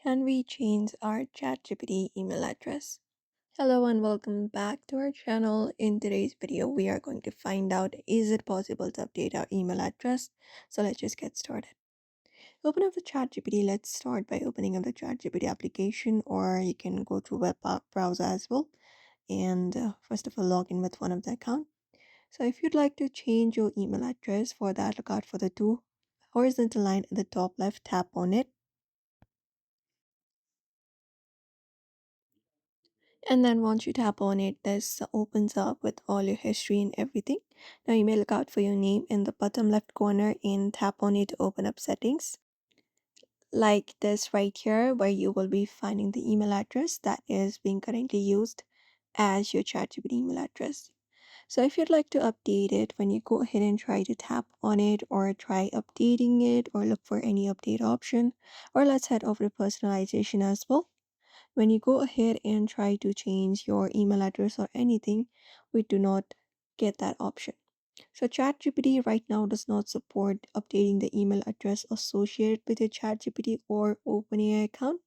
Can we change our ChatGPT email address? Hello and welcome back to our channel. In today's video, we are going to find out is it possible to update our email address? So let's just get started. Open up the ChatGPT. Let's start by opening up the ChatGPT application, or you can go to browser as well. And first of all, log in with one of the account. So if you'd like to change your email address, for that, look out for the two horizontal line at the top left, tap on it. And then once you tap on it, this opens up with all your history and everything. Now you may look out for your name in the bottom left corner and tap on it to open up settings. Like this right here, where you will be finding the email address that is being currently used as your ChatGPT email address. So if you'd like to update it, when you go ahead and try to tap on it or try updating it or look for any update option, or let's head over to personalization as well. When you go ahead and try to change your email address or anything, we do not get that option. So ChatGPT right now does not support updating the email address associated with your ChatGPT or OpenAI account.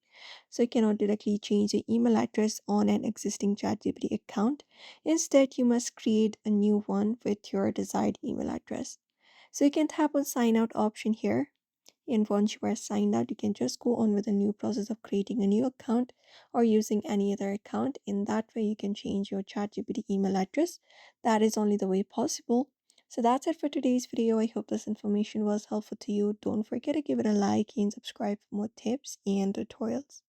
So you cannot directly change the email address on an existing ChatGPT account. Instead, you must create a new one with your desired email address. So you can tap on sign out option here, and once you are signed out, you can just go on with a new process of creating a new account or using any other account. In that way, you can change your ChatGPT email address. That is only the way possible. So that's it for today's video. I hope this information was helpful to you. Don't forget to give it a like and subscribe for more tips and tutorials.